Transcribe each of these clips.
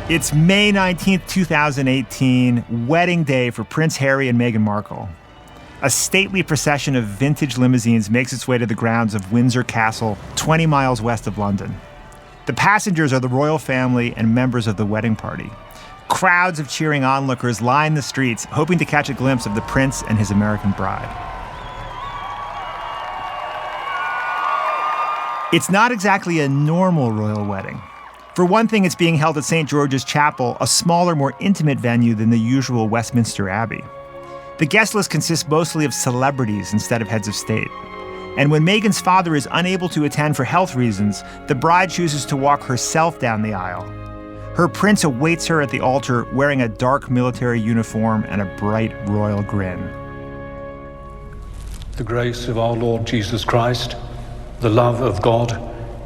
It's May 19th, 2018, wedding day for Prince Harry and Meghan Markle. A stately procession of vintage limousines makes its way to the grounds of Windsor Castle, 20 miles west of London. The passengers are the royal family and members of the wedding party. Crowds of cheering onlookers line the streets, hoping to catch a glimpse of the prince and his American bride. It's not exactly a normal royal wedding. For one thing, it's being held at St. George's Chapel, a smaller, more intimate venue than the usual Westminster Abbey. The guest list consists mostly of celebrities instead of heads of state. And when Meghan's father is unable to attend for health reasons, the bride chooses to walk herself down the aisle. Her prince awaits her at the altar wearing a dark military uniform and a bright royal grin. The grace of our Lord Jesus Christ, the love of God,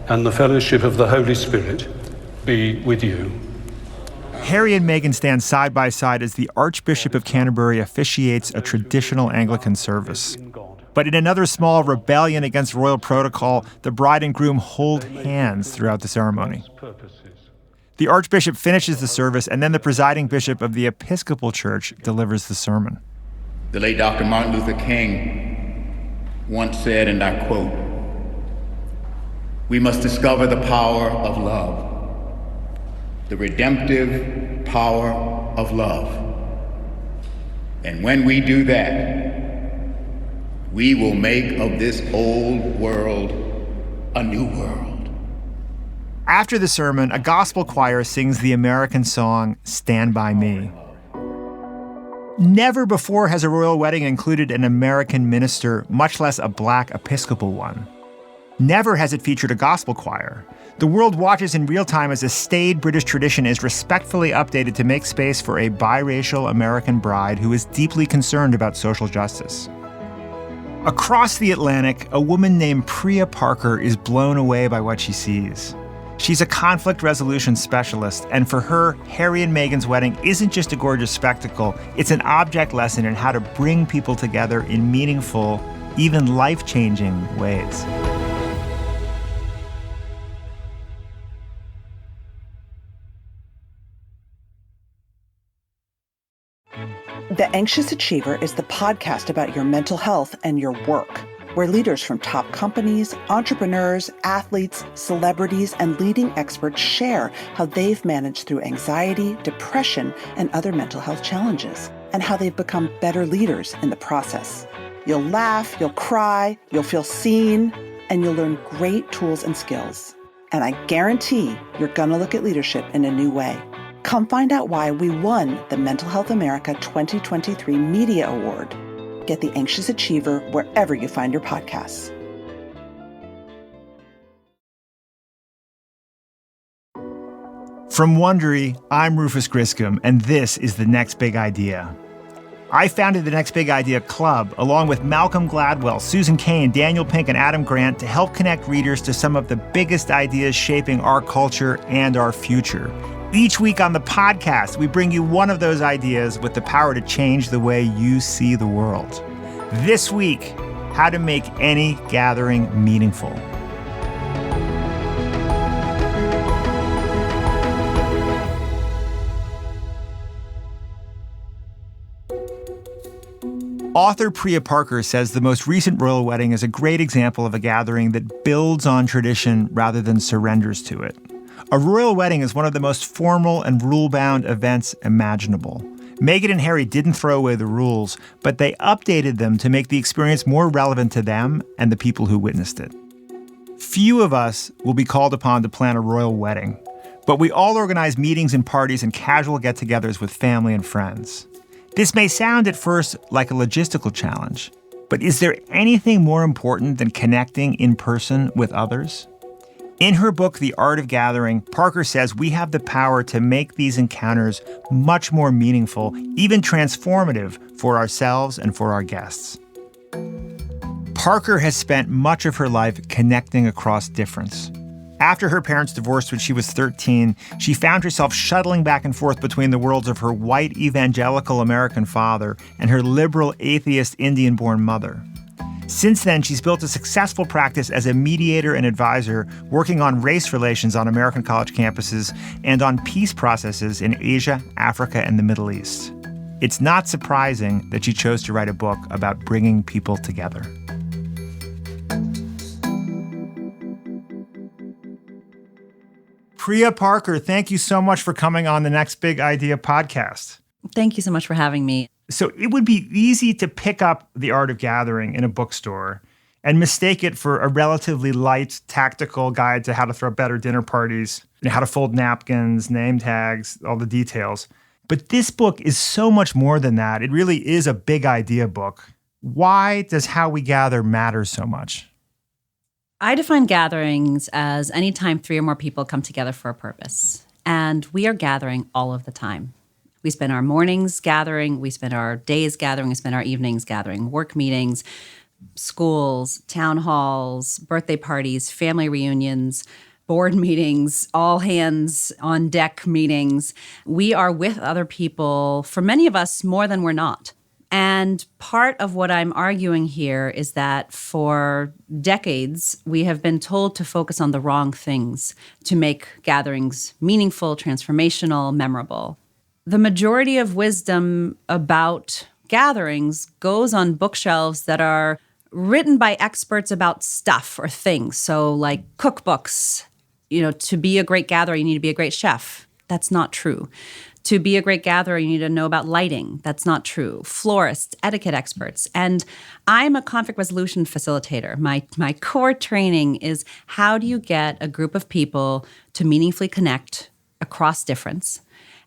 and the fellowship of the Holy Spirit be with you. Harry and Meghan stand side by side as the Archbishop of Canterbury officiates a traditional Anglican service. But in another small rebellion against royal protocol, the bride and groom hold hands throughout the ceremony. The Archbishop finishes the service, and then the presiding bishop of the Episcopal Church delivers the sermon. The late Dr. Martin Luther King once said, and I quote, "We must discover the power of love. The redemptive power of love. And when we do that, we will make of this old world a new world." After the sermon, a gospel choir sings the American song, "Stand By Me." Never before has a royal wedding included an American minister, much less a black Episcopal one. Never has it featured a gospel choir. The world watches in real time as a staid British tradition is respectfully updated to make space for a biracial American bride who is deeply concerned about social justice. Across the Atlantic, a woman named Priya Parker is blown away by what she sees. She's a conflict resolution specialist, and for her, Harry and Meghan's wedding isn't just a gorgeous spectacle, it's an object lesson in how to bring people together in meaningful, even life-changing ways. The Anxious Achiever is the podcast about your mental health and your work, where leaders from top companies, entrepreneurs, athletes, celebrities, and leading experts share how they've managed through anxiety, depression, and other mental health challenges, and how they've become better leaders in the process. You'll laugh, you'll cry, you'll feel seen, and you'll learn great tools and skills. And I guarantee you're gonna look at leadership in a new way. Come find out why we won the Mental Health America 2023 Media Award. Get The Anxious Achiever wherever you find your podcasts. From Wondery, I'm Rufus Griscom, and this is The Next Big Idea. I founded the Next Big Idea Club, along with Malcolm Gladwell, Susan Cain, Daniel Pink, and Adam Grant, to help connect readers to some of the biggest ideas shaping our culture and our future. Each week on the podcast, we bring you one of those ideas with the power to change the way you see the world. This week, how to make any gathering meaningful. Author Priya Parker says the most recent royal wedding is a great example of a gathering that builds on tradition rather than surrenders to it. A royal wedding is one of the most formal and rule-bound events imaginable. Meghan and Harry didn't throw away the rules, but they updated them to make the experience more relevant to them and the people who witnessed it. Few of us will be called upon to plan a royal wedding, but we all organize meetings and parties and casual get-togethers with family and friends. This may sound at first like a logistical challenge, but is there anything more important than connecting in person with others? In her book, The Art of Gathering, Parker says we have the power to make these encounters much more meaningful, even transformative for ourselves and for our guests. Parker has spent much of her life connecting across difference. After her parents divorced when she was 13, she found herself shuttling back and forth between the worlds of her white evangelical American father and her liberal atheist Indian-born mother. Since then, she's built a successful practice as a mediator and advisor, working on race relations on American college campuses and on peace processes in Asia, Africa, and the Middle East. It's not surprising that she chose to write a book about bringing people together. Priya Parker, thank you so much for coming on the Next Big Idea podcast. Thank you so much for having me. So it would be easy to pick up The Art of Gathering in a bookstore and mistake it for a relatively light, tactical guide to how to throw better dinner parties, how to fold napkins, name tags, all the details. But this book is so much more than that. It really is a big idea book. Why does how we gather matter so much? I define gatherings as any time 3 or more people come together for a purpose. And we are gathering all of the time. We spend our mornings gathering, we spend our days gathering, we spend our evenings gathering, work meetings, schools, town halls, birthday parties, family reunions, board meetings, all hands on deck meetings. We are with other people, for many of us, more than we're not. And part of what I'm arguing here is that for decades, we have been told to focus on the wrong things to make gatherings meaningful, transformational, memorable. The majority of wisdom about gatherings goes on bookshelves that are written by experts about stuff or things. So like cookbooks, to be a great gatherer, you need to be a great chef. That's not true. To be a great gatherer, you need to know about lighting. That's not true. Florists, etiquette experts. And I'm a conflict resolution facilitator. My core training is how do you get a group of people to meaningfully connect across difference?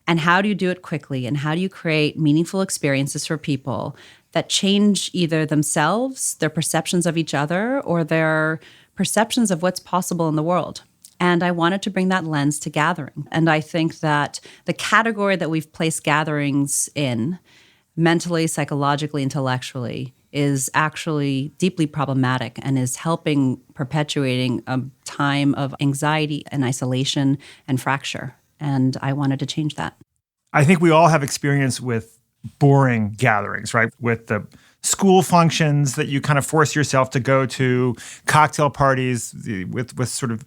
And how do you do it quickly? And how do you create meaningful experiences for people that change either themselves, their perceptions of each other, or their perceptions of what's possible in the world? And I wanted to bring that lens to gathering. And I think that the category that we've placed gatherings in, mentally, psychologically, intellectually, is actually deeply problematic and is helping perpetuating a time of anxiety and isolation and fracture. And I wanted to change that. I think we all have experience with boring gatherings, right? With the school functions that you kind of force yourself to go to, cocktail parties with sort of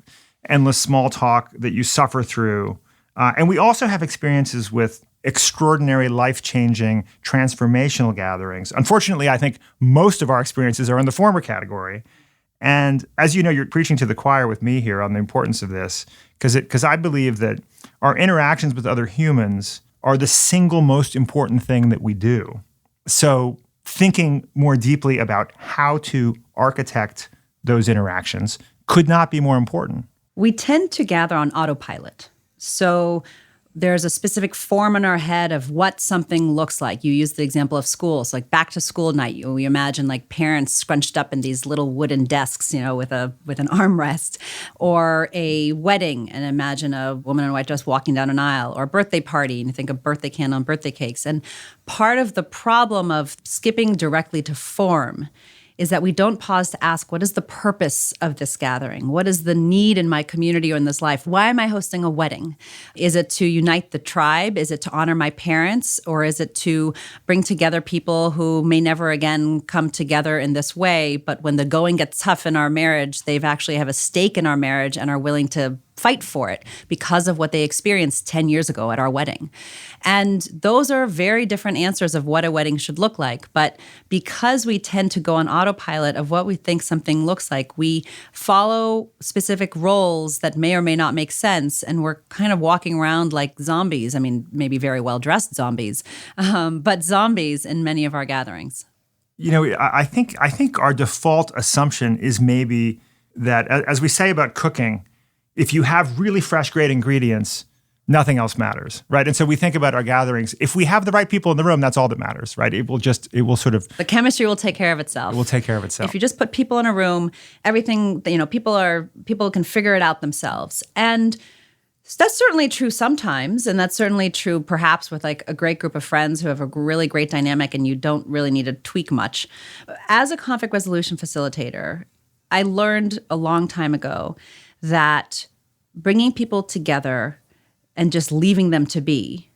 endless small talk that you suffer through. And we also have experiences with extraordinary, life-changing, transformational gatherings. Unfortunately, I think most of our experiences are in the former category. And as you know, you're preaching to the choir with me here on the importance of this, because I believe that our interactions with other humans are the single most important thing that we do. So thinking more deeply about how to architect those interactions could not be more important. We tend to gather on autopilot. So there's a specific form in our head of what something looks like. You use the example of schools, like back to school night. You imagine like parents scrunched up in these little wooden desks, with an armrest, or a wedding, and imagine a woman in a white dress walking down an aisle, or a birthday party, and you think of birthday candle and birthday cakes. And part of the problem of skipping directly to form is that we don't pause to ask, what is the purpose of this gathering? What is the need in my community or in this life? Why am I hosting a wedding? Is it to unite the tribe? Is it to honor my parents? Or is it to bring together people who may never again come together in this way, but when the going gets tough in our marriage, they've actually have a stake in our marriage and are willing to fight for it because of what they experienced 10 years ago at our wedding. And those are very different answers of what a wedding should look like. But because we tend to go on autopilot of what we think something looks like, we follow specific roles that may or may not make sense. And we're kind of walking around like zombies. I mean, maybe very well-dressed zombies, but zombies in many of our gatherings. I think our default assumption is maybe that, as we say about cooking, if you have really fresh, great ingredients, nothing else matters, right? And so we think about our gatherings. If we have the right people in the room, that's all that matters, right? It will sort of... The chemistry will take care of itself. It will take care of itself. If you just put people in a room, everything, people can figure it out themselves. And that's certainly true sometimes, and that's certainly true perhaps with like a great group of friends who have a really great dynamic and you don't really need to tweak much. As a conflict resolution facilitator, I learned a long time ago that bringing people together and just leaving them to be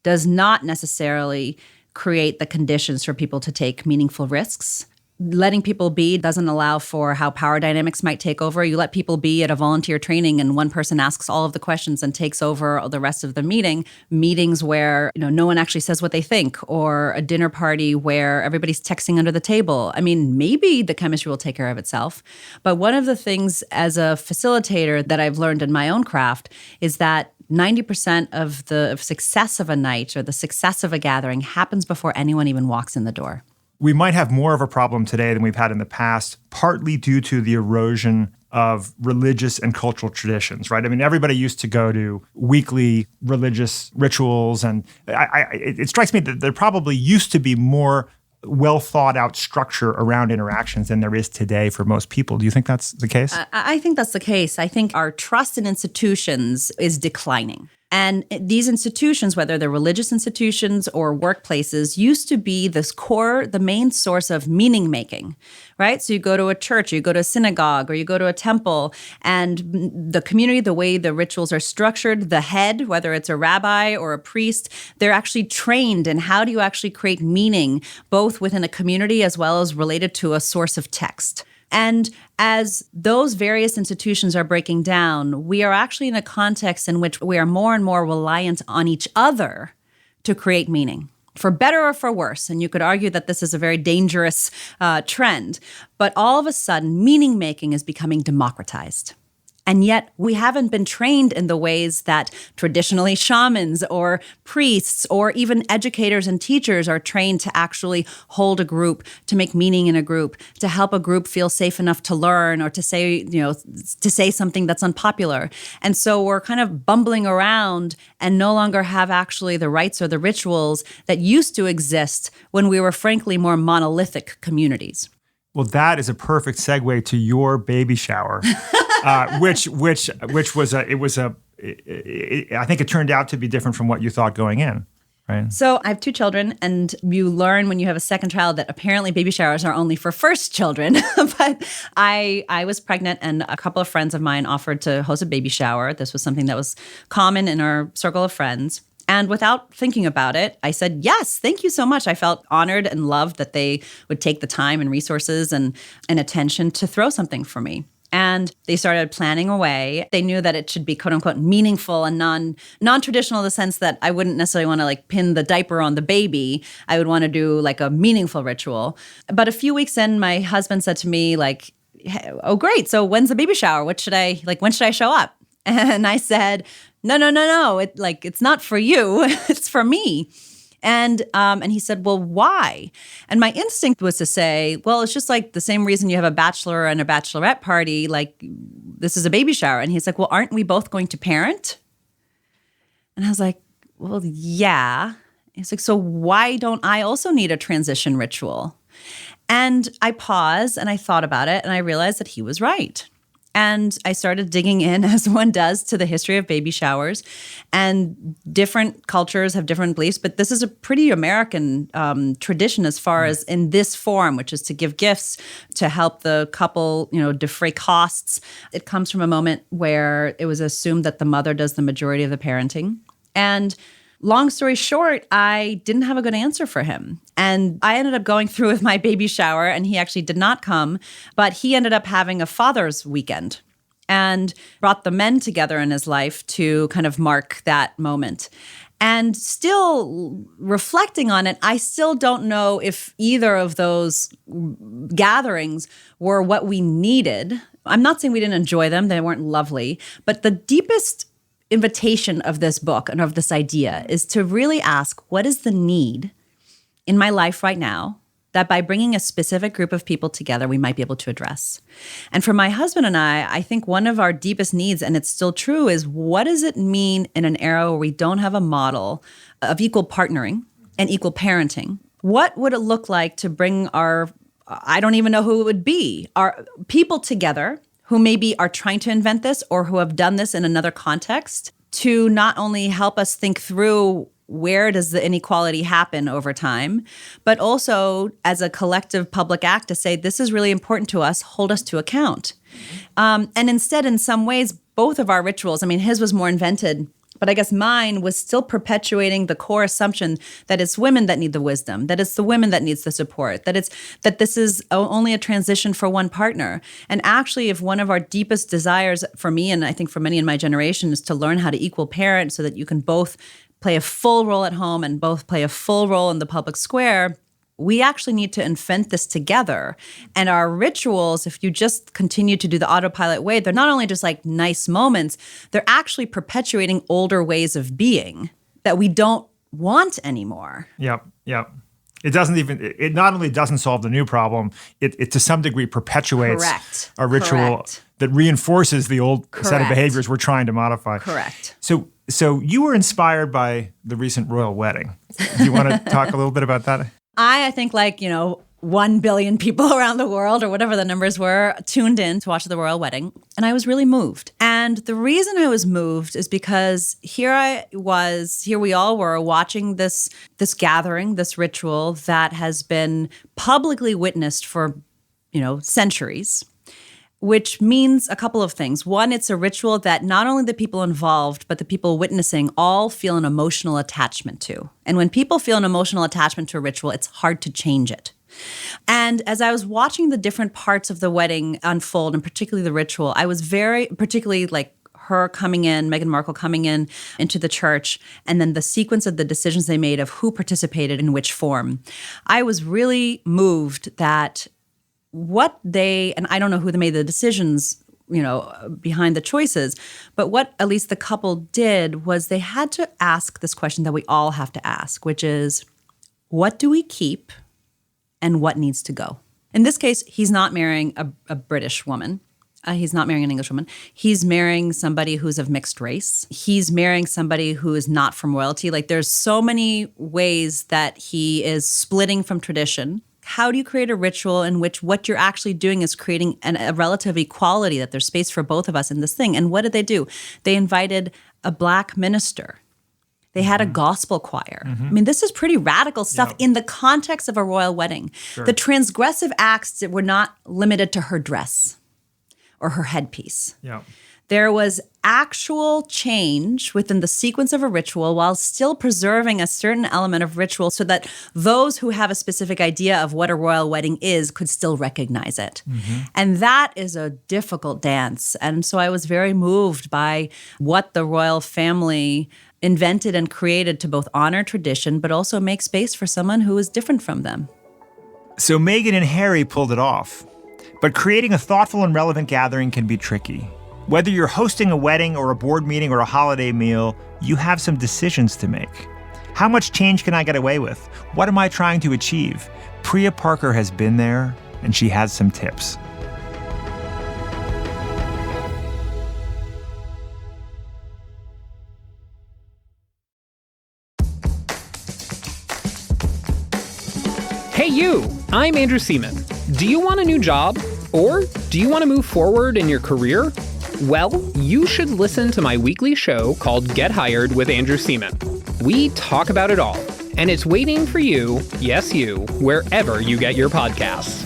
does not necessarily create the conditions for people to take meaningful risks letting people be doesn't allow for how power dynamics might take over. You let people be at a volunteer training and one person asks all of the questions and takes over the rest of the meeting. Meetings where, no one actually says what they think, or a dinner party where everybody's texting under the table. I mean, maybe the chemistry will take care of itself. But one of the things as a facilitator that I've learned in my own craft is that 90% of the success of a night or the success of a gathering happens before anyone even walks in the door. We might have more of a problem today than we've had in the past, partly due to the erosion of religious and cultural traditions, right? I mean, everybody used to go to weekly religious rituals, and it strikes me that there probably used to be more well thought out structure around interactions than there is today for most people. Do you think that's the case? I think that's the case. I think our trust in institutions is declining. And these institutions, whether they're religious institutions or workplaces, used to be the main source of meaning making, right? So you go to a church, you go to a synagogue, or you go to a temple, and the community, the way the rituals are structured, the head, whether it's a rabbi or a priest, they're actually trained in how do you actually create meaning, both within a community as well as related to a source of text. And as those various institutions are breaking down, we are actually in a context in which we are more and more reliant on each other to create meaning, for better or for worse. And you could argue that this is a very dangerous trend. But all of a sudden, meaning making is becoming democratized. And yet we haven't been trained in the ways that traditionally shamans or priests or even educators and teachers are trained to actually hold a group, to make meaning in a group, to help a group feel safe enough to learn or to say something that's unpopular. And so we're kind of bumbling around and no longer have actually the rites or the rituals that used to exist when we were frankly more monolithic communities. Well, that is a perfect segue to your baby shower. Which was I think it turned out to be different from what you thought going in, right? So I have 2 children, and you learn when you have a second child that apparently baby showers are only for first children. But I was pregnant, and a couple of friends of mine offered to host a baby shower. This was something that was common in our circle of friends. And without thinking about it, I said, yes, thank you so much. I felt honored and loved that they would take the time and resources and attention to throw something for me. And they started planning away. They knew that it should be, quote unquote, meaningful and non-traditional in the sense that I wouldn't necessarily want to pin the diaper on the baby. I would want to do a meaningful ritual. But a few weeks in, my husband said to me hey, oh, great. So when's the baby shower? When should I show up? And I said, no. It's not for you. It's for me. And he said, well, why? And my instinct was to say, well, it's just the same reason you have a bachelor and a bachelorette party, this is a baby shower. And he's like, well, aren't we both going to parent? And I was like, well, yeah. He's like, so why don't I also need a transition ritual? And I paused and I thought about it and I realized that he was right. And I started digging in, as one does, to the history of baby showers. And different cultures have different beliefs, but this is a pretty American tradition as far as in this form, which is to give gifts to help the couple, defray costs. It comes from a moment where it was assumed that the mother does the majority of the parenting. And long story short, I didn't have a good answer for him. And I ended up going through with my baby shower, and he actually did not come, but he ended up having a father's weekend and brought the men together in his life to kind of mark that moment. And still reflecting on it, I still don't know if either of those gatherings were what we needed. I'm not saying we didn't enjoy them. They weren't lovely. But the deepest invitation of this book and of this idea is to really ask, what is the need in my life right now that by bringing a specific group of people together, we might be able to address? And for my husband and I think one of our deepest needs, and it's still true, is what does it mean in an era where we don't have a model of equal partnering and equal parenting? What would it look like to bring I don't even know who it would be, our people together who maybe are trying to invent this or who have done this in another context to not only help us think through where does the inequality happen over time, but also as a collective public act to say, this is really important to us, hold us to account. And instead, in some ways, both of our rituals, his was more invented But I guess mine was still perpetuating the core assumption that it's women that need the wisdom, that it's the women that needs the support, that this is only a transition for one partner. And actually, if one of our deepest desires for me, and I think for many in my generation, is to learn how to equal parent so that you can both play a full role at home and both play a full role in the public square, we actually need to invent this together. And our rituals, if you just continue to do the autopilot way, they're not only just like nice moments, they're actually perpetuating older ways of being that we don't want anymore. Yep. It not only doesn't solve the new problem, it to some degree perpetuates a ritual that reinforces the old set of behaviors we're trying to modify. Correct. So you were inspired by the recent royal wedding. Do you want to talk a little bit about that? I think 1 billion people around the world, or whatever the numbers were, tuned in to watch the royal wedding. And I was really moved. And the reason I was moved is because here we all were watching this gathering, this ritual that has been publicly witnessed for, centuries. Which means a couple of things. One, it's a ritual that not only the people involved, but the people witnessing all feel an emotional attachment to. And when people feel an emotional attachment to a ritual, it's hard to change it. And as I was watching the different parts of the wedding unfold, and particularly the ritual, I was particularly her coming in, Meghan Markle coming in into the church, and then the sequence of the decisions they made of who participated in which form. I was really moved that and I don't know who made the decisions, behind the choices, but what at least the couple did was they had to ask this question that we all have to ask, which is, what do we keep and what needs to go? In this case, he's not marrying a British woman. He's not marrying an English woman. He's marrying somebody who's of mixed race. He's marrying somebody who is not from royalty. There's so many ways that he is splitting from tradition. How do you create a ritual in which what you're actually doing is creating a relative equality, that there's space for both of us in this thing? And what did they do? They invited a Black minister. They had a gospel choir. I mean, this is pretty radical stuff in the context of a royal wedding. Sure. The transgressive acts were not limited to her dress or her headpiece. Yeah. There was actual change within the sequence of a ritual while still preserving a certain element of ritual so that those who have a specific idea of what a royal wedding is could still recognize it. And that is a difficult dance. And so I was very moved by what the royal family invented and created to both honor tradition, but also make space for someone who is different from them. So Meghan and Harry pulled it off. But creating a thoughtful and relevant gathering can be tricky. Whether you're hosting a wedding or a board meeting or a holiday meal, you have some decisions to make. How much change can I get away with? What am I trying to achieve? Priya Parker has been there, and she has some tips. Hey you, I'm Andrew Seaman. Do you want a new job? Or do you want to move forward in your career? Well, you should listen to my weekly show called Get Hired with Andrew Seaman. We talk about it all, and it's waiting for you, yes you, wherever you get your podcasts.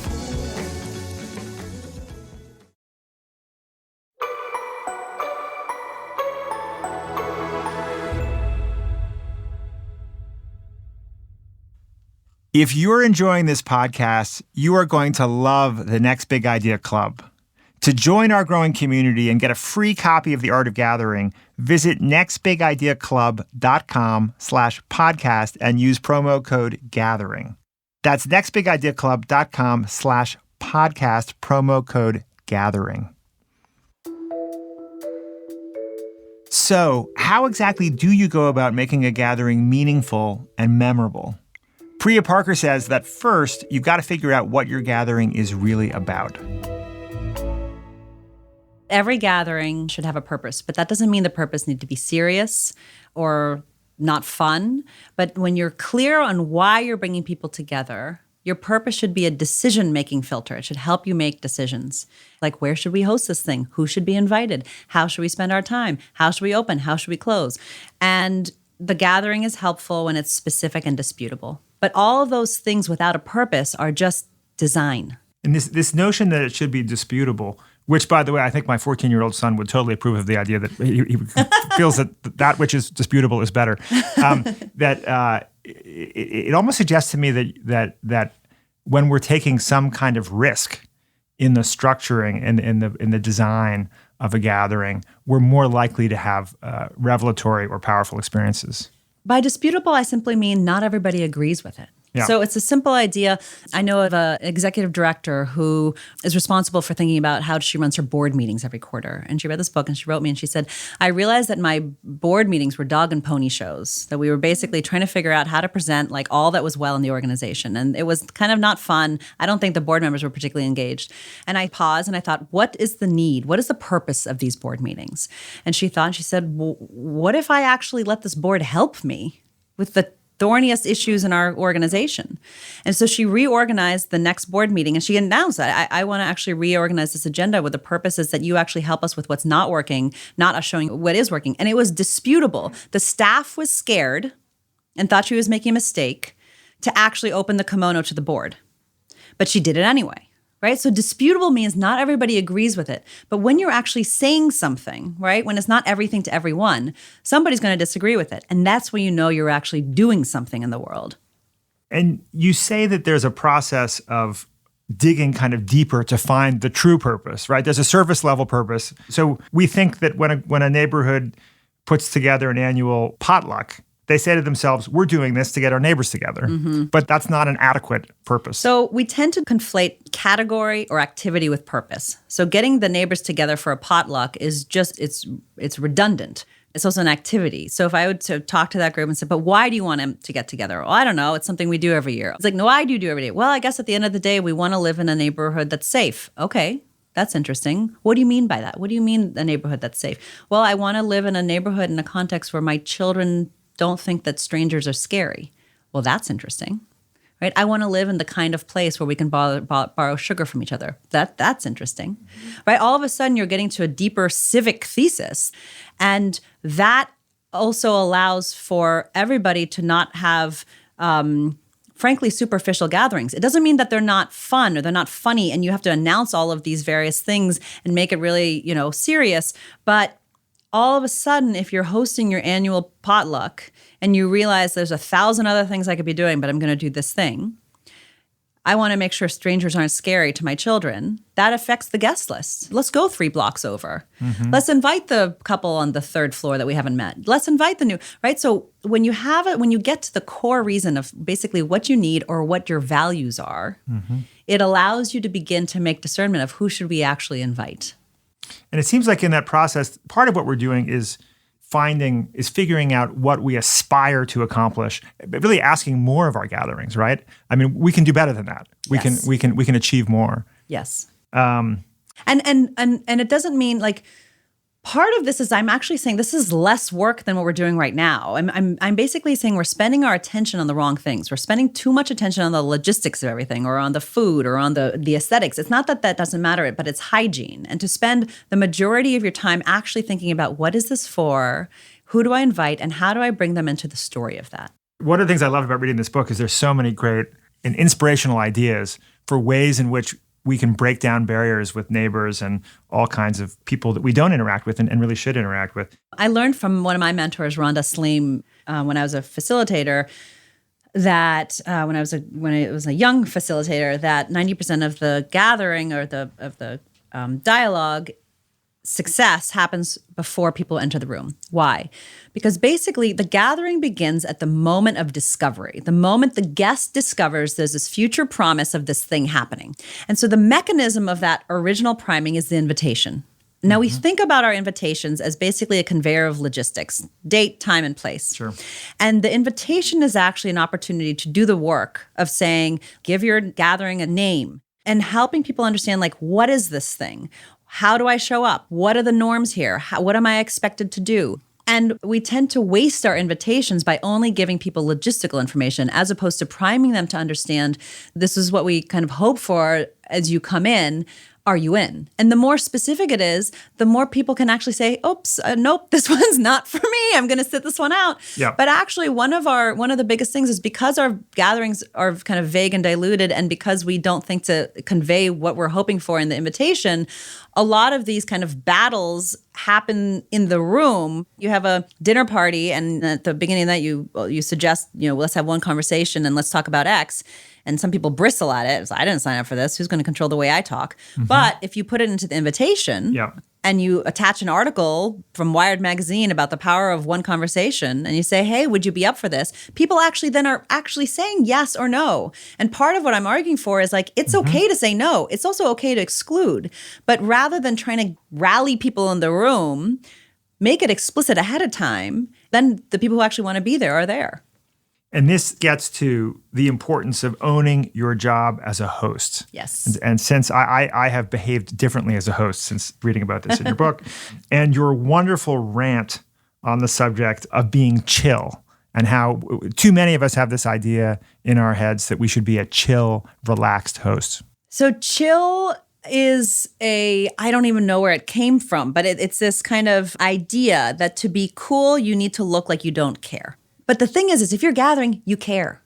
If you're enjoying this podcast, you are going to love the Next Big Idea Club. To join our growing community and get a free copy of The Art of Gathering, visit nextbigideaclub.com/podcast and use promo code GATHERING. That's nextbigideaclub.com/podcast, promo code GATHERING. So, how exactly do you go about making a gathering meaningful and memorable? Priya Parker says that first, you've got to figure out what your gathering is really about. Every gathering should have a purpose, but that doesn't mean the purpose need to be serious or not fun. But when you're clear on why you're bringing people together, your purpose should be a decision-making filter. It should help you make decisions. Like, where should we host this thing? Who should be invited? How should we spend our time? How should we open? How should we close? And the gathering is helpful when it's specific and disputable. But all of those things without a purpose are just design. And this notion that it should be disputable, Which, by the way, I think my 14-year-old son would totally approve of the idea that he feels that which is disputable is better. It almost suggests to me that when we're taking some kind of risk in the structuring and in the design of a gathering, we're more likely to have revelatory or powerful experiences. By disputable, I simply mean not everybody agrees with it. Yeah. So it's a simple idea. I know of an executive director who is responsible for thinking about how she runs her board meetings every quarter. And she read this book and she wrote me and she said, I realized that my board meetings were dog and pony shows, that we were basically trying to figure out how to present like all that was well in the organization. And it was kind of not fun. I don't think the board members were particularly engaged. And I paused and I thought, what is the need? What is the purpose of these board meetings? And she thought, and she said, well, what if I actually let this board help me with the thorniest issues in our organization? And so she reorganized the next board meeting and she announced that I want to actually reorganize this agenda with the purpose is that you actually help us with what's not working, not us showing what is working. And it was disputable. The staff was scared and thought she was making a mistake to actually open the kimono to the board. But she did it anyway. Right? So disputable means not everybody agrees with it. But when you're actually saying something, right, when it's not everything to everyone, somebody's going to disagree with it. And that's when you know you're actually doing something in the world. And you say that there's a process of digging kind of deeper to find the true purpose, right? There's a surface level purpose. So we think that when a neighborhood puts together an annual potluck, they say to themselves, we're doing this to get our neighbors together. Mm-hmm. But that's not an adequate purpose. So we tend to conflate category or activity with purpose. So getting the neighbors together for a potluck is just, it's redundant. It's also an activity. So if I would to talk to that group and say, but why do you want them to get together? Well, I don't know. It's something we do every year. It's like, no, why do you do every day? Well, I guess at the end of the day, we want to live in a neighborhood that's safe. Okay. That's interesting. What do you mean by that? What do you mean a neighborhood that's safe? Well, I want to live in a neighborhood in a context where my children don't think that strangers are scary. Well, that's interesting, right? I want to live in the kind of place where we can borrow sugar from each other. That's interesting, right? All of a sudden, you're getting to a deeper civic thesis, and that also allows for everybody to not have, frankly, superficial gatherings. It doesn't mean that they're not fun or they're not funny, and you have to announce all of these various things and make it really, serious, but all of a sudden, if you're hosting your annual potluck and you realize there's 1,000 other things I could be doing, but I'm going to do this thing, I want to make sure strangers aren't scary to my children. That affects the guest list. Let's go 3 blocks over. Mm-hmm. Let's invite the couple on the 3rd floor that we haven't met. Let's invite the new, right? So when you have it, when you get to the core reason of basically what you need or what your values are, mm-hmm. it allows you to begin to make discernment of who should we actually invite. And it seems like in that process, part of what we're doing is figuring out what we aspire to accomplish, but really asking more of our gatherings, right? I mean, we can do better than that. We can achieve more. Yes. And it doesn't mean like part of this is I'm actually saying this is less work than what we're doing right now. I'm basically saying we're spending our attention on the wrong things. We're spending too much attention on the logistics of everything or on the food or on the aesthetics. It's not that doesn't matter, but it's hygiene. And to spend the majority of your time actually thinking about what is this for, who do I invite, and how do I bring them into the story of that? One of the things I love about reading this book is there's so many great and inspirational ideas for ways in which we can break down barriers with neighbors and all kinds of people that we don't interact with and really should interact with. I learned from one of my mentors, Rhonda Sleem, when I was a facilitator, that when I was a young facilitator, that 90% of the gathering or the dialogue success happens before people enter the room. Why? Because basically the gathering begins at the moment of discovery. The moment the guest discovers there's this future promise of this thing happening. And so the mechanism of that original priming is the invitation. Now we think about our invitations as basically a conveyor of logistics, date, time, and place. Sure. And the invitation is actually an opportunity to do the work of saying, give your gathering a name and helping people understand, like, what is this thing? How do I show up? What are the norms here? What am I expected to do? And we tend to waste our invitations by only giving people logistical information as opposed to priming them to understand this is what we kind of hope for as you come in, are you in? And the more specific it is, the more people can actually say, oops, nope, this one's not for me. I'm going to sit this one out. Yeah. But actually, one of the biggest things is because our gatherings are kind of vague and diluted, and because we don't think to convey what we're hoping for in the invitation, a lot of these kind of battles happen in the room. You have a dinner party, and at the beginning of that, you suggest, let's have one conversation and let's talk about X. And some people bristle at it. It's like, I didn't sign up for this. Who's going to control the way I talk? Mm-hmm. But if you put it into the invitation and you attach an article from Wired magazine about the power of one conversation and you say, hey, would you be up for this? People actually then are actually saying yes or no. And part of what I'm arguing for is like, it's okay to say no. It's also okay to exclude. But rather than trying to rally people in the room, make it explicit ahead of time, then the people who actually want to be there are there. And this gets to the importance of owning your job as a host. Yes. And since I have behaved differently as a host since reading about this in your book, and your wonderful rant on the subject of being chill and how too many of us have this idea in our heads that we should be a chill, relaxed host. So chill is I don't even know where it came from, but it's this kind of idea that to be cool, you need to look like you don't care. But the thing is if you're gathering, you care.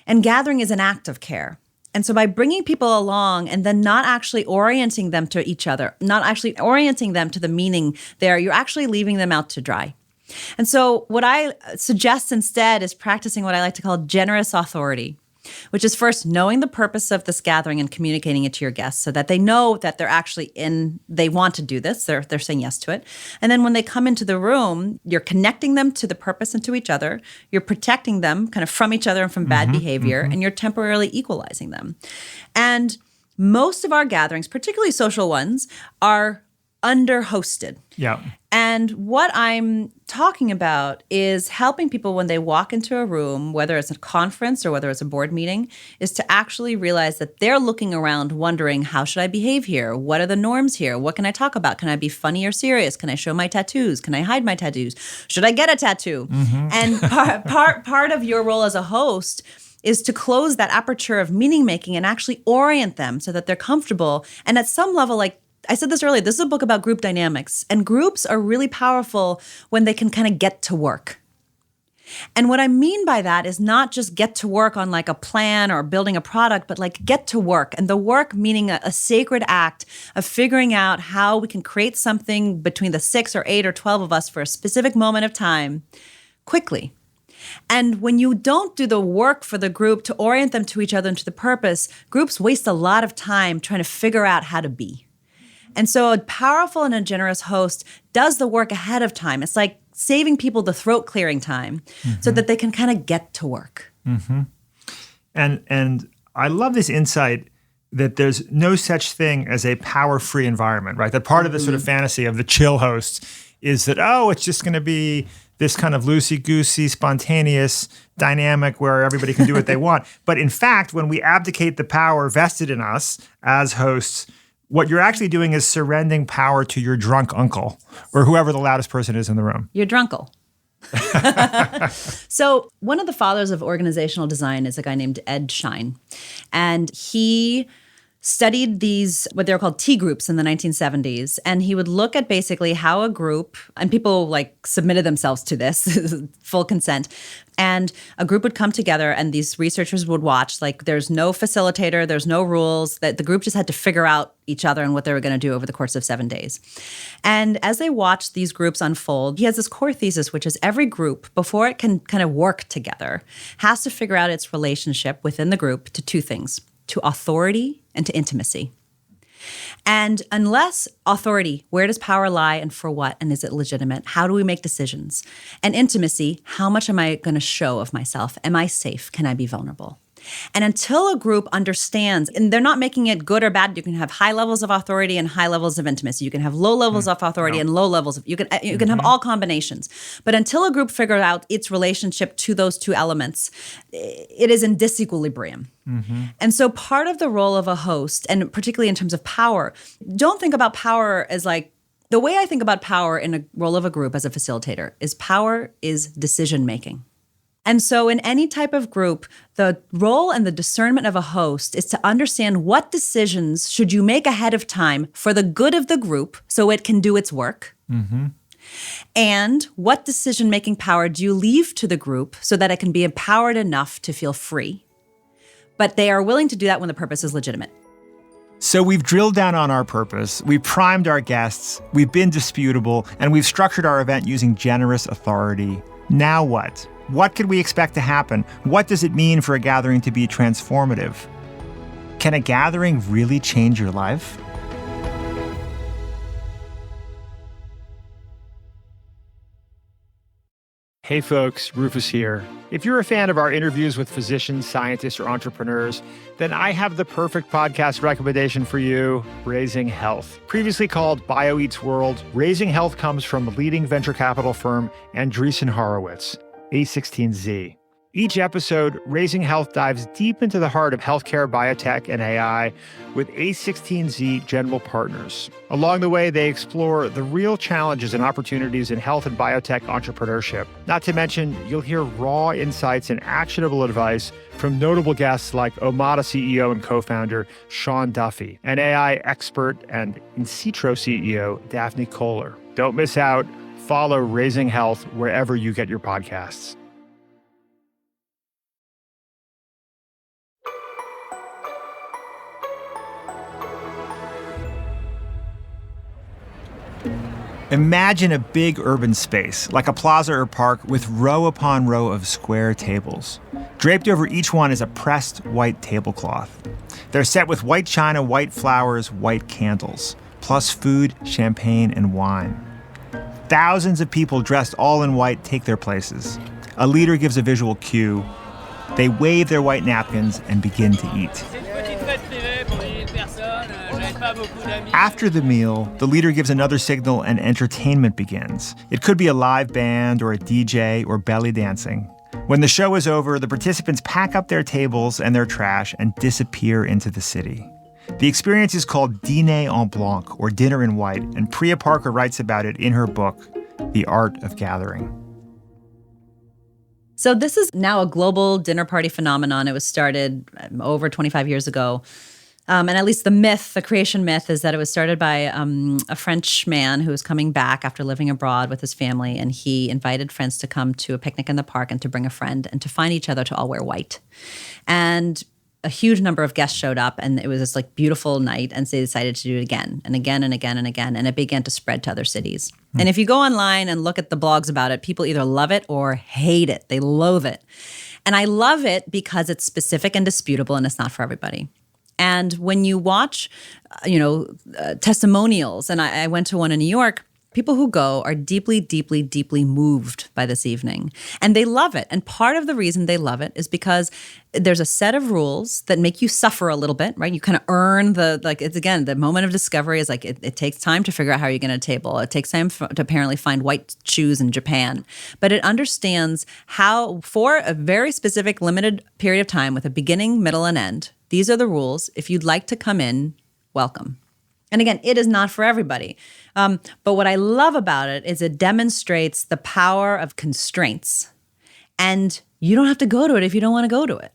And gathering is an act of care. And so by bringing people along and then not actually orienting them to each other, not actually orienting them to the meaning there, you're actually leaving them out to dry. And so what I suggest instead is practicing what I like to call generous authority, which is first knowing the purpose of this gathering and communicating it to your guests so that they know that they're actually they want to do this, they're saying yes to it. And then when they come into the room, you're connecting them to the purpose and to each other, you're protecting them kind of from each other and from bad behavior, and you're temporarily equalizing them. And most of our gatherings, particularly social ones, are under-hosted. Yeah. And what I'm talking about is helping people when they walk into a room, whether it's a conference or whether it's a board meeting, is to actually realize that they're looking around wondering, how should I behave here? What are the norms here? What can I talk about? Can I be funny or serious? Can I show my tattoos? Can I hide my tattoos? Should I get a tattoo? And part of your role as a host is to close that aperture of meaning making and actually orient them so that they're comfortable. And at some level, like I said this earlier, this is a book about group dynamics, and groups are really powerful when they can kind of get to work. And what I mean by that is not just get to work on like a plan or building a product, but like get to work. And the work meaning a sacred act of figuring out how we can create something between the 6 or 8 or 12 of us for a specific moment of time quickly. And when you don't do the work for the group to orient them to each other and to the purpose, groups waste a lot of time trying to figure out how to be. And so a powerful and a generous host does the work ahead of time. It's like saving people the throat clearing time so that they can kind of get to work. And I love this insight that there's no such thing as a power-free environment, right? That part of the sort of fantasy of the chill host is that, it's just going to be this kind of loosey-goosey, spontaneous dynamic where everybody can do what they want. But in fact, when we abdicate the power vested in us as hosts, what you're actually doing is surrendering power to your drunk uncle or whoever the loudest person is in the room. Your drunkle. So one of the fathers of organizational design is a guy named Ed Schein. And he studied these, what they were called T groups in the 1970s. And he would look at basically how a group, and people like submitted themselves to this, full consent. And a group would come together and these researchers would watch, like there's no facilitator, there's no rules, that the group just had to figure out each other and what they were going to do over the course of 7 days. And as they watched these groups unfold, he has this core thesis, which is every group, before it can kind of work together, has to figure out its relationship within the group to two things, to authority and to intimacy. And unless authority, where does power lie and for what? And is it legitimate? How do we make decisions? And intimacy, how much am I going to show of myself? Am I safe? Can I be vulnerable? And until a group understands, and they're not making it good or bad, you can have high levels of authority and high levels of intimacy. You can have low levels of authority and low levels of, you can have all combinations. But until a group figures out its relationship to those two elements, it is in disequilibrium. And so part of the role of a host, and particularly in terms of power, don't think about power as like, the way I think about power in a role of a group as a facilitator is power is decision making. And so in any type of group, the role and the discernment of a host is to understand what decisions should you make ahead of time for the good of the group so it can do its work. Mm-hmm. And what decision-making power do you leave to the group so that it can be empowered enough to feel free? But they are willing to do that when the purpose is legitimate. So we've drilled down on our purpose, we've primed our guests, we've been disputable, and we've structured our event using generous authority. Now what? What could we expect to happen? What does it mean for a gathering to be transformative? Can a gathering really change your life? Hey folks, Rufus here. If you're a fan of our interviews with physicians, scientists, or entrepreneurs, then I have the perfect podcast recommendation for you, Raising Health. Previously called BioEats World, Raising Health comes from leading venture capital firm Andreessen Horowitz, A16Z. Each episode, Raising Health dives deep into the heart of healthcare, biotech, and AI with A16Z general partners. Along the way, they explore the real challenges and opportunities in health and biotech entrepreneurship. Not to mention, you'll hear raw insights and actionable advice from notable guests like Omada CEO and co-founder Sean Duffy, and AI expert and In-Sitro CEO Daphne Kohler. Don't miss out. Follow Raising Health wherever you get your podcasts. Imagine a big urban space, like a plaza or park, with row upon row of square tables. Draped over each one is a pressed white tablecloth. They're set with white china, white flowers, white candles, plus food, champagne, and wine. Thousands of people dressed all in white take their places. A leader gives a visual cue. They wave their white napkins and begin to eat. After the meal, the leader gives another signal and entertainment begins. It could be a live band or a DJ or belly dancing. When the show is over, the participants pack up their tables and their trash and disappear into the city. The experience is called Dîner en Blanc, or Dinner in White, and Priya Parker writes about it in her book, The Art of Gathering. So this is now a global dinner party phenomenon. It was started over 25 years ago. And at least the creation myth, is that it was started by a French man who was coming back after living abroad with his family, and he invited friends to come to a picnic in the park and to bring a friend and to find each other to all wear white. And a huge number of guests showed up, and it was this like beautiful night, and so they decided to do it again and again and again and again, and it began to spread to other cities. And if you go online and look at the blogs about it, people either love it or hate it. They loathe it. And I love it because it's specific and disputable, and it's not for everybody. And when you watch, testimonials, and I went to one in New York, people who go are deeply, deeply, deeply moved by this evening. And they love it. And part of the reason they love it is because there's a set of rules that make you suffer a little bit, right? You kind of earn the moment of discovery is like, it takes time to figure out how you're going to table. It takes time to apparently find white shoes in Japan. But it understands how, for a very specific limited period of time with a beginning, middle, and end, these are the rules. If you'd like to come in, welcome. And again, it is not for everybody. But what I love about it is it demonstrates the power of constraints. And you don't have to go to it if you don't want to go to it.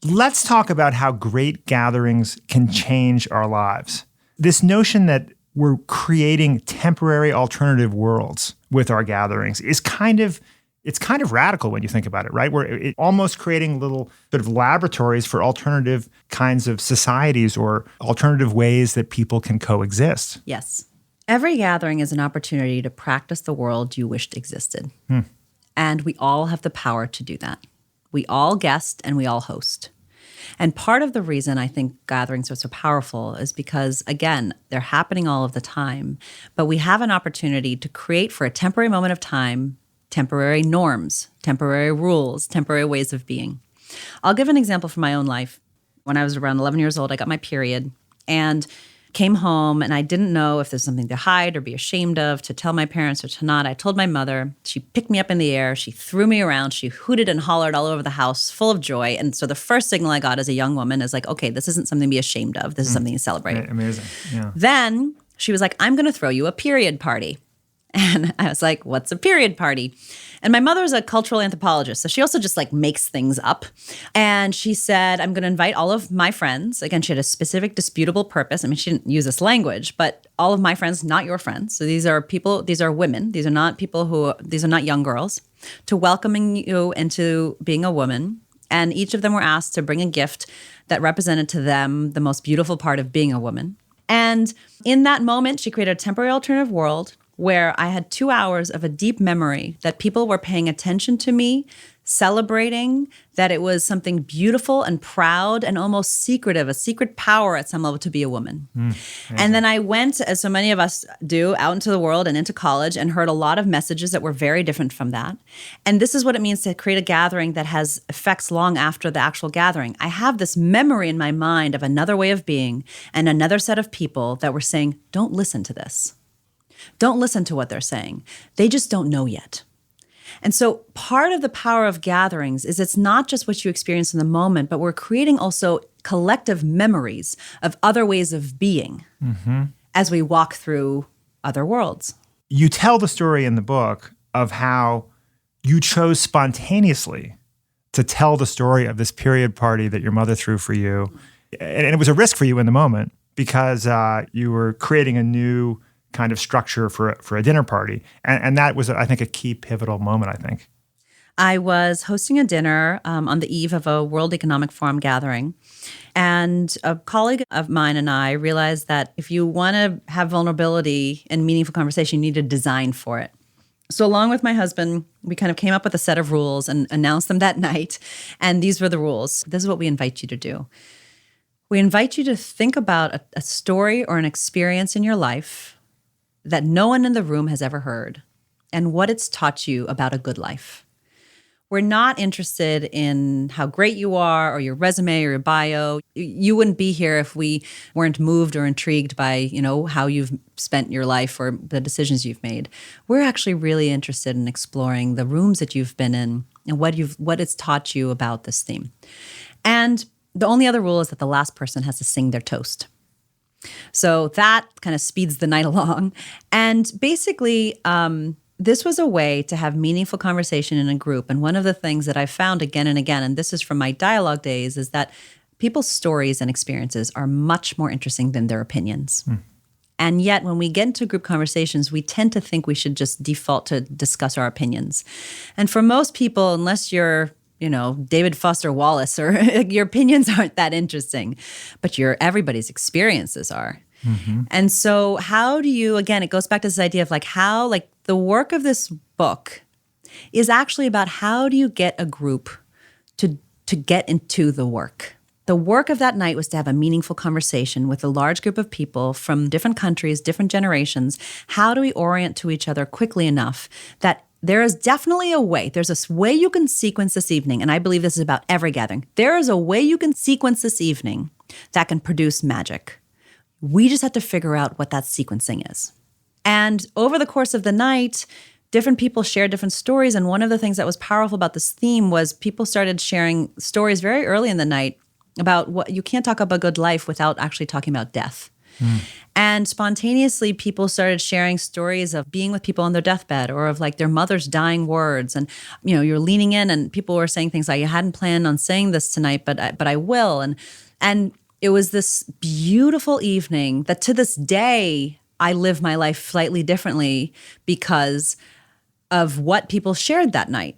Let's talk about how great gatherings can change our lives. This notion that we're creating temporary alternative worlds with our gatherings is kind of radical when you think about it, right? We're almost creating little sort of laboratories for alternative kinds of societies or alternative ways that people can coexist. Yes. Every gathering is an opportunity to practice the world you wished existed. And we all have the power to do that. We all guest and we all host. And part of the reason I think gatherings are so powerful is because, again, they're happening all of the time, but we have an opportunity to create for a temporary moment of time temporary norms, temporary rules, temporary ways of being. I'll give an example from my own life. When I was around 11 years old, I got my period and came home, and I didn't know if there's something to hide or be ashamed of, to tell my parents or to not. I told my mother. She picked me up in the air. She threw me around. She hooted and hollered all over the house, full of joy. And so the first signal I got as a young woman is like, okay, this isn't something to be ashamed of. This is something to celebrate. Amazing. Yeah. Then she was like, I'm going to throw you a period party. And I was like, what's a period party? And my mother's a cultural anthropologist, so she also just like makes things up. And she said, I'm going to invite all of my friends. Again, she had a specific disputable purpose. I mean, she didn't use this language, but all of my friends, not your friends. So these are people, these are women. These are not these are not young girls, to welcoming you into being a woman. And each of them were asked to bring a gift that represented to them the most beautiful part of being a woman. And in that moment, she created a temporary alternative world where I had 2 hours of a deep memory that people were paying attention to me, celebrating that it was something beautiful and proud and almost secretive, a secret power at some level to be a woman. And then I went, as so many of us do, out into the world and into college and heard a lot of messages that were very different from that. And this is what it means to create a gathering that has effects long after the actual gathering. I have this memory in my mind of another way of being and another set of people that were saying, don't listen to this. Don't listen to what they're saying. They just don't know yet. And so part of the power of gatherings is it's not just what you experience in the moment, but we're creating also collective memories of other ways of being as we walk through other worlds. You tell the story in the book of how you chose spontaneously to tell the story of this period party that your mother threw for you. And it was a risk for you in the moment because you were creating a new kind of structure for a dinner party. And that was, I think, a key pivotal moment, I think. I was hosting a dinner on the eve of a World Economic Forum gathering. And a colleague of mine and I realized that if you want to have vulnerability and meaningful conversation, you need a design for it. So along with my husband, we kind of came up with a set of rules and announced them that night. And these were the rules. This is what we invite you to do. We invite you to think about a story or an experience in your life that no one in the room has ever heard and what it's taught you about a good life. We're not interested in how great you are or your resume or your bio. You wouldn't be here if we weren't moved or intrigued by, how you've spent your life or the decisions you've made. We're actually really interested in exploring the rooms that you've been in and what it's taught you about this theme. And the only other rule is that the last person has to sing their toast. So that kind of speeds the night along. And basically, this was a way to have meaningful conversation in a group. And one of the things that I've found again and again, and this is from my dialogue days, is that people's stories and experiences are much more interesting than their opinions. And yet, when we get into group conversations, we tend to think we should just default to discuss our opinions. And for most people, unless you're David Foster Wallace, or your opinions aren't that interesting, but everybody's experiences are. And so how do you, again, it goes back to this idea of how the work of this book is actually about how do you get a group to get into the work. The work of that night was to have a meaningful conversation with a large group of people from different countries, different generations. How do we orient to each other quickly enough that there is definitely a way. There's a way you can sequence this evening, and I believe this is about every gathering. There is a way you can sequence this evening that can produce magic. We just have to figure out what that sequencing is. And over the course of the night, different people shared different stories, and one of the things that was powerful about this theme was people started sharing stories very early in the night about what you can't talk about a good life without actually talking about death. And spontaneously, people started sharing stories of being with people on their deathbed or of their mother's dying words. And, you're leaning in and people were saying things like, I hadn't planned on saying this tonight, but I will. And it was this beautiful evening that to this day, I live my life slightly differently because of what people shared that night.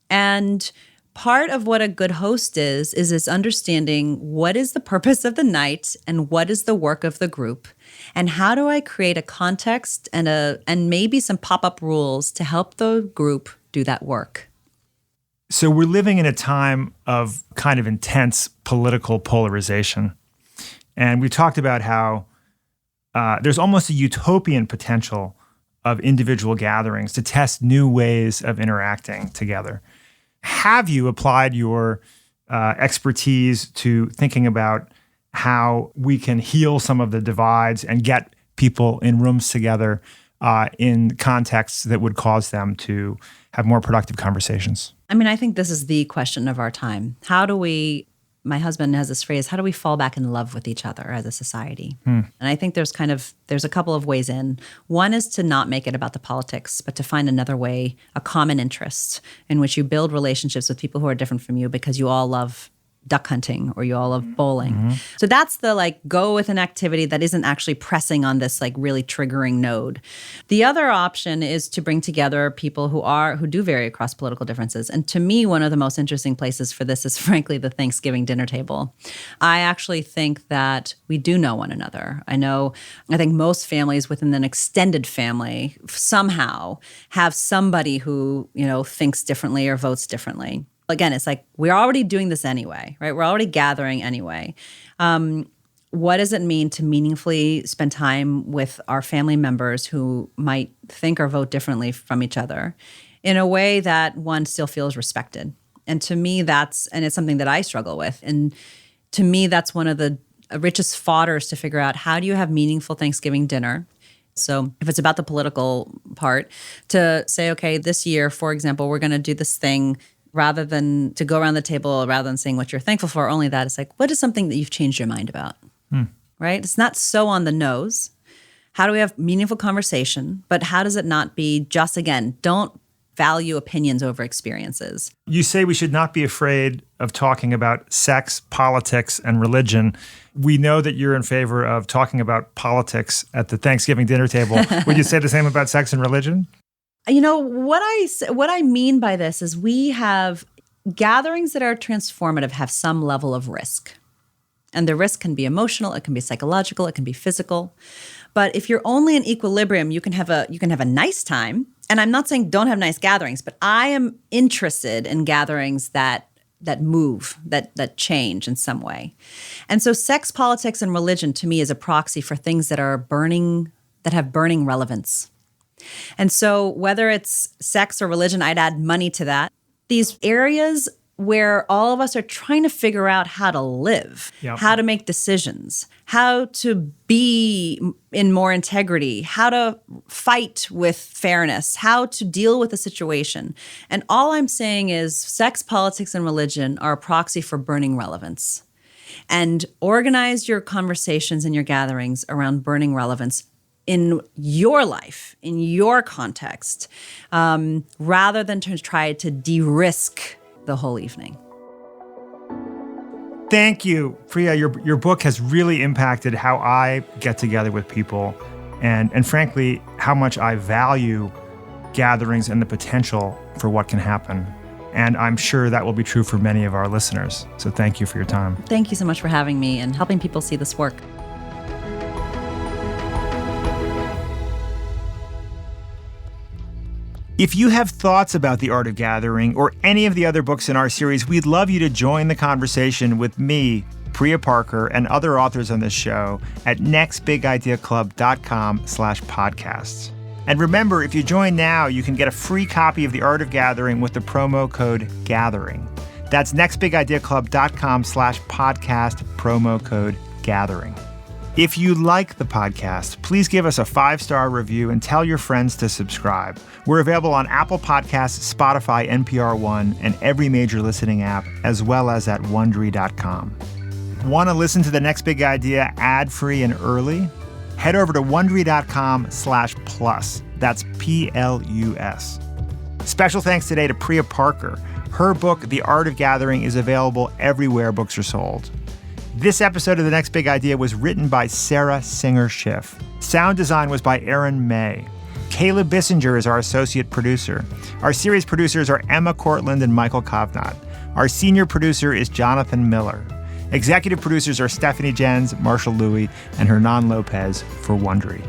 And part of what a good host is this understanding what is the purpose of the night and what is the work of the group, and how do I create a context and maybe some pop-up rules to help the group do that work. So we're living in a time of kind of intense political polarization. And we talked about how there's almost a utopian potential of individual gatherings to test new ways of interacting together. Have you applied your expertise to thinking about how we can heal some of the divides and get people in rooms together in contexts that would cause them to have more productive conversations? I mean, I think this is the question of our time. How do we my husband has this phrase, how do we fall back in love with each other as a society? And I think there's a couple of ways in. One is to not make it about the politics, but to find another way, a common interest in which you build relationships with people who are different from you because you all love duck hunting or you all love bowling. So that's the go with an activity that isn't actually pressing on this really triggering node. The other option is to bring together people who do vary across political differences. And to me, one of the most interesting places for this is frankly the Thanksgiving dinner table. I actually think that we do know one another. I think most families within an extended family somehow have somebody who, thinks differently or votes differently. Again, it's we're already doing this anyway, right? We're already gathering anyway. What does it mean to meaningfully spend time with our family members who might think or vote differently from each other in a way that one still feels respected? And to me, it's something that I struggle with. And to me, that's one of the richest fodders to figure out, how do you have meaningful Thanksgiving dinner? So if it's about the political part, to say, okay, this year, for example, we're going to do this thing, rather than to go around the table, rather than saying what you're thankful for, only that, it's what is something that you've changed your mind about, right? It's not so on the nose. How do we have meaningful conversation? But how does it not be just, again, don't value opinions over experiences. You say we should not be afraid of talking about sex, politics, and religion. We know that you're in favor of talking about politics at the Thanksgiving dinner table. Would you say the same about sex and religion? What I mean by this is we have gatherings that are transformative have some level of risk. And the risk can be emotional, it can be psychological, it can be physical. But if you're only in equilibrium, you can have a nice time. And I'm not saying don't have nice gatherings, but I am interested in gatherings that move, that change in some way. And so sex, politics, and religion to me is a proxy for things that have burning relevance. And so whether it's sex or religion, I'd add money to that. These areas where all of us are trying to figure out how to live, how to make decisions, how to be in more integrity, how to fight with fairness, how to deal with a situation. And all I'm saying is sex, politics, and religion are a proxy for burning relevance. And organize your conversations and your gatherings around burning relevance in your life, in your context, rather than to try to de-risk the whole evening. Thank you, Priya. Your book has really impacted how I get together with people and frankly, how much I value gatherings and the potential for what can happen. And I'm sure that will be true for many of our listeners. So thank you for your time. Thank you so much for having me and helping people see this work. If you have thoughts about The Art of Gathering or any of the other books in our series, we'd love you to join the conversation with me, Priya Parker, and other authors on this show at nextbigideaclub.com/podcasts. And remember, if you join now, you can get a free copy of The Art of Gathering with the promo code GATHERING. That's nextbigideaclub.com/podcast, promo code GATHERING. If you like the podcast, please give us a 5-star review and tell your friends to subscribe. We're available on Apple Podcasts, Spotify, NPR One, and every major listening app, as well as at Wondery.com. Want to listen to The Next Big Idea ad-free and early? Head over to Wondery.com/plus. That's PLUS. Special thanks today to Priya Parker. Her book, The Art of Gathering, is available everywhere books are sold. This episode of The Next Big Idea was written by Sarah Singer-Schiff. Sound design was by Aaron May. Caleb Bissinger is our associate producer. Our series producers are Emma Cortland and Michael Kovnat. Our senior producer is Jonathan Miller. Executive producers are Stephanie Jens, Marshall Louie, and Hernan Lopez for Wondery.